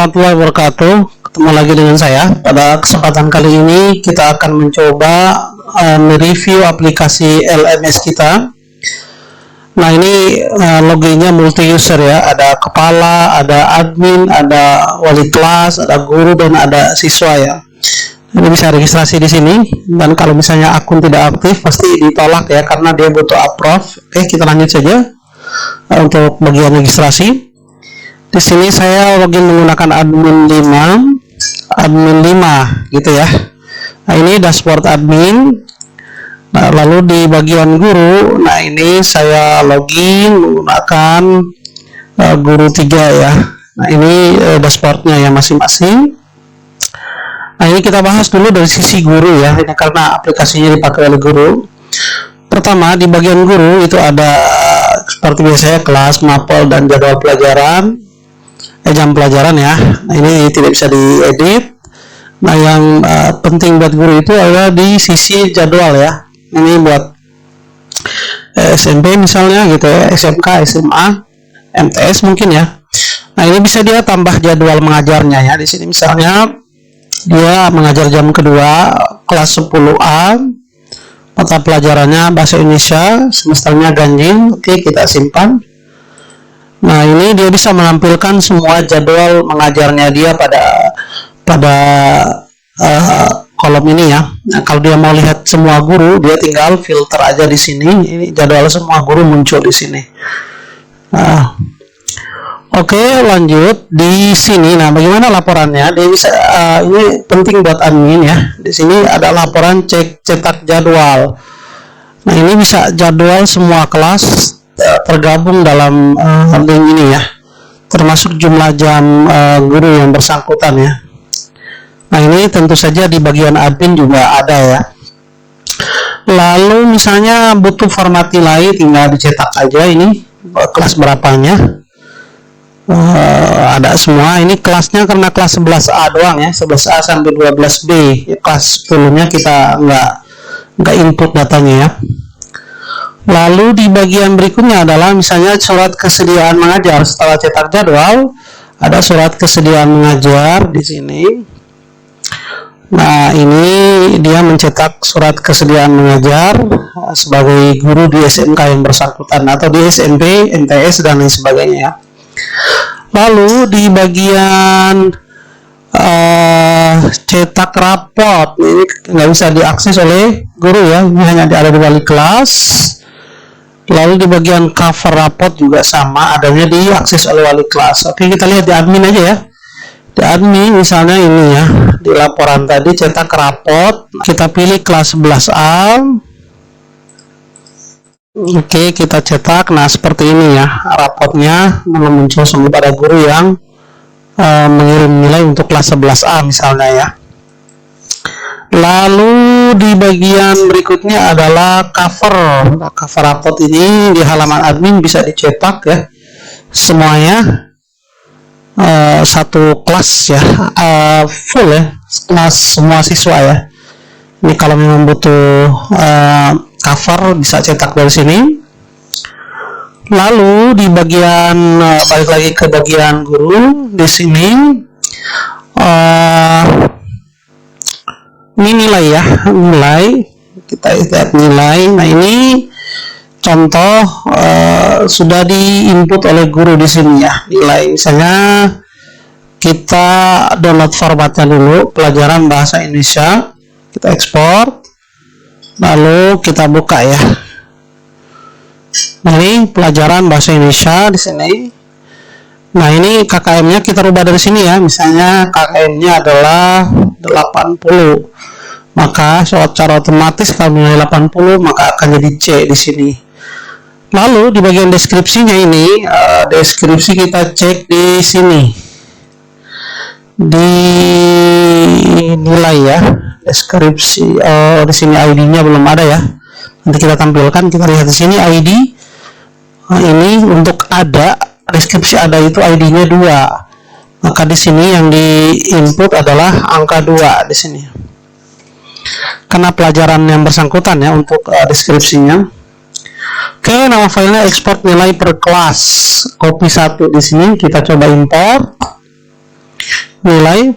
Warahmatullahi wabarakatuh. Ketemu lagi dengan saya. Pada kesempatan kali ini kita akan mencoba mereview aplikasi LMS kita. Nah, ini loginnya multi user ya. Ada kepala, ada admin, ada wali kelas, ada guru, dan ada siswa ya. Ini bisa registrasi di sini. Dan kalau misalnya akun tidak aktif pasti ditolak ya, karena dia butuh approve. Oke, kita lanjut saja untuk bagian registrasi. Di sini saya login menggunakan admin 5 gitu ya. Nah, ini dashboard admin. Nah, lalu di bagian guru, nah ini saya login menggunakan guru 3 ya. Nah, ini dashboardnya ya masing-masing. Nah, ini kita bahas dulu dari sisi guru ya, ini karena aplikasinya dipakai oleh guru. Pertama, di bagian guru itu ada seperti biasanya kelas, mapel, dan jadwal pelajaran. Jam pelajaran ya. Nah, ini tidak bisa diedit. Nah, yang penting buat guru itu adalah di sisi jadwal ya. Ini buat SMP misalnya gitu ya, SMK, SMA, MTS mungkin ya. Nah, ini bisa dia tambah jadwal mengajarnya ya. Di sini misalnya dia mengajar jam kedua kelas 10A, mata pelajarannya bahasa Indonesia, semesternya ganjil. Oke, kita simpan. Nah, ini dia bisa menampilkan semua jadwal mengajarnya dia pada kolom ini ya. Nah, kalau dia mau lihat semua guru, dia tinggal filter aja di sini. Ini jadwal semua guru muncul di sini. Nah, oke, lanjut di sini. Nah, bagaimana laporannya? Dia bisa ini penting buat admin ya. Di sini ada laporan cetak jadwal. Nah, ini bisa jadwal semua kelas tergabung dalam link ini ya, termasuk jumlah jam guru yang bersangkutan ya. Nah, ini tentu saja di bagian admin juga ada ya. Lalu misalnya butuh format nilai, tinggal dicetak aja ini kelas berapanya. Ada semua. Ini kelasnya karena kelas 11A doang ya, 11A sampai 12B. Kelas 10-nya kita nggak input datanya ya. Lalu di bagian berikutnya adalah misalnya surat kesediaan mengajar. Setelah cetak jadwal, ada surat kesediaan mengajar di sini. Nah, ini dia mencetak surat kesediaan mengajar sebagai guru di SMK yang bersangkutan atau di SMP, MTS, dan lain sebagainya ya. Lalu di bagian cetak raport, ini nggak bisa diakses oleh guru ya, ini hanya ada di wali kelas. Lalu di bagian cover raport juga sama, adanya diakses oleh wali kelas. Oke, kita lihat di admin aja ya. Di admin misalnya ini ya, di laporan tadi cetak raport, kita pilih kelas 11A. Oke, kita cetak. Nah, seperti ini ya raportnya, muncul semua pada guru yang mengirim nilai untuk kelas 11A misalnya ya. Lalu di bagian berikutnya adalah cover. Nah, cover raport ini di halaman admin bisa dicetak ya semuanya, satu kelas ya, full ya, kelas semua siswa ya. Ini kalau memang butuh cover bisa cetak dari sini. Lalu di bagian balik lagi ke bagian guru, di sini ini nilai ya, nilai, kita lihat nilai. Nah, ini contoh sudah diinput oleh guru di sini ya, nilai. Misalnya kita download formatnya dulu, pelajaran bahasa Indonesia, kita ekspor, lalu kita buka ya. Nah, ini pelajaran bahasa Indonesia di sini. Nah, ini KKM-nya kita rubah dari sini ya. Misalnya KKM-nya adalah 80. Maka secara otomatis kalau nilai 80 maka akan jadi C di sini. Lalu di bagian deskripsinya ini, deskripsi kita cek di sini. Di nilai ya, deskripsi. Oh, di sini ID-nya belum ada ya. Nanti kita tampilkan, kita lihat di sini ID. Ini untuk ada deskripsi ada itu ID-nya 2. Maka di sini yang di input adalah angka 2 di sini. Karena pelajaran yang bersangkutan ya untuk deskripsinya. Oke, nama filenya export nilai per kelas. Copy 1 di sini, kita coba import. nilai,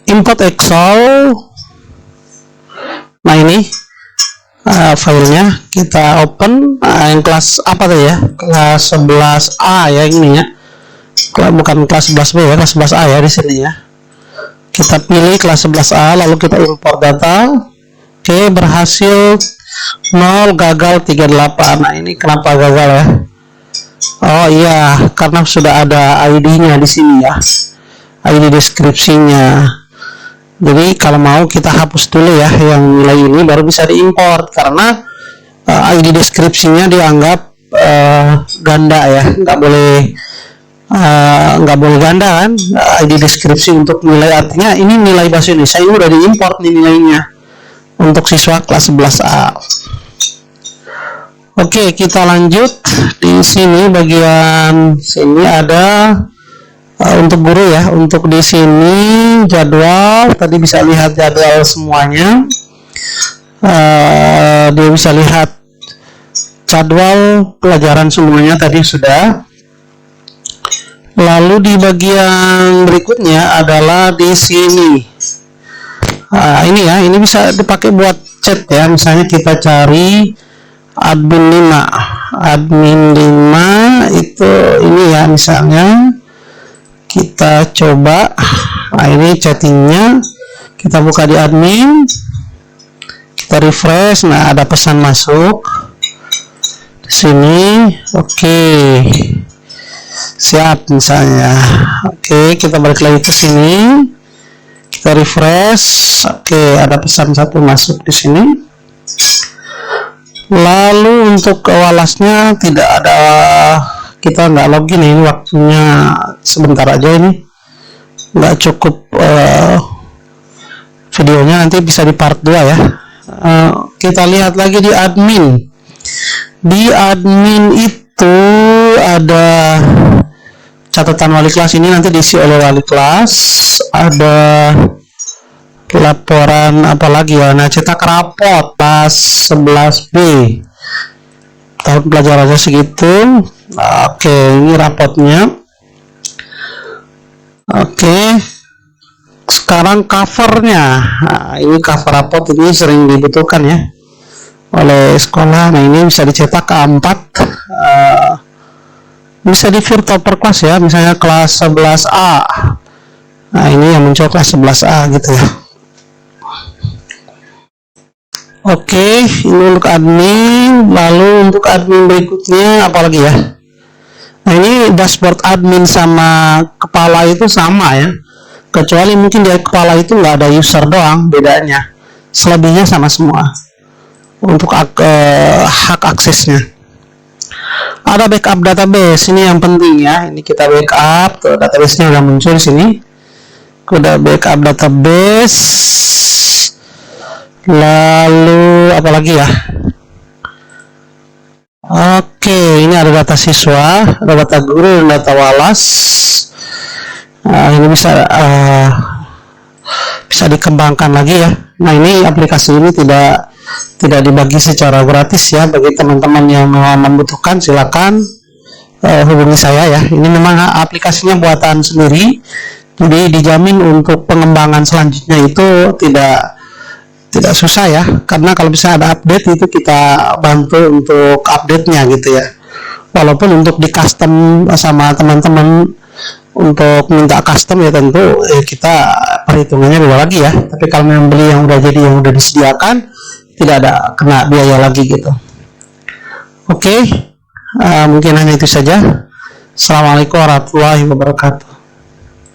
import Excel. Nah ini filenya kita open. Yang kelas apa tuh ya, kelas 11A ya ini ya, bukan kelas 11B ya, kelas 11A ya di sini ya. Kita pilih kelas 11A, lalu kita import data. Oke, berhasil 0, gagal 38. Nah ini kenapa gagal ya? Oh iya, karena sudah ada ID-nya di sini ya, ID deskripsinya. Jadi kalau mau kita hapus dulu ya yang nilai ini, baru bisa diimport, karena ID deskripsinya dianggap ganda ya, nggak boleh ganda kan, ID deskripsi untuk nilai, artinya ini nilai bahasa Indonesia ini udah diimport nih nilainya untuk siswa kelas 11A. Oke, kita lanjut. Di sini bagian sini ada untuk guru ya, untuk di sini jadwal, tadi bisa lihat jadwal semuanya. Dia bisa lihat jadwal pelajaran semuanya tadi sudah. Lalu di bagian berikutnya adalah di sini. Ini ya, ini bisa dipakai buat chat ya. Misalnya kita cari admin 5 itu ini ya, misalnya kita coba. Nah ini chattingnya, kita buka di admin, kita refresh. Nah ada pesan masuk di sini. Oke, siap misalnya. Oke, kita balik lagi ke sini, kita refresh. Oke, ada pesan satu masuk di sini. Lalu untuk kewalasnya tidak ada, kita nggak login ini, waktunya sebentar aja, ini nggak cukup videonya, nanti bisa di part 2 ya. Kita lihat lagi di admin. Di admin itu ada catatan wali kelas, ini nanti diisi oleh wali kelas. Ada laporan apalagi ya, nah cetak raport kelas 11B tahun pelajarannya segitu. Oke, ini rapotnya. Oke, sekarang covernya. Nah, ini cover raport, ini sering dibutuhkan ya oleh sekolah. Nah ini bisa dicetak A4, bisa di virtual per kelas ya, misalnya kelas 11A. Nah ini yang muncul kelas 11A gitu ya. Oke, ini untuk admin. Lalu untuk admin berikutnya apalagi ya? Nah ini dashboard admin sama kepala itu sama ya, kecuali mungkin di kepala itu nggak ada user doang bedanya, selebihnya sama semua untuk hak aksesnya. Ada backup database, ini yang penting ya. Ini kita backup, tuh database-nya udah muncul di sini. Udah backup database. Lalu apalagi ya? Oke, ini ada data siswa, ada data guru, dan data walas. Ini bisa dikembangkan lagi ya. Nah ini aplikasi ini tidak dibagi secara gratis ya. Bagi teman-teman yang membutuhkan silakan hubungi saya ya. Ini memang aplikasinya buatan sendiri, jadi dijamin untuk pengembangan selanjutnya itu tidak susah ya, karena kalau bisa ada update itu kita bantu untuk update-nya gitu ya. Walaupun untuk di custom sama teman-teman, untuk minta custom ya tentu kita perhitungannya beda lagi ya. Tapi kalau memang beli yang udah jadi, yang udah disediakan, tidak ada kena biaya lagi gitu. Oke, mungkin hanya itu saja. Assalamualaikum warahmatullahi wabarakatuh.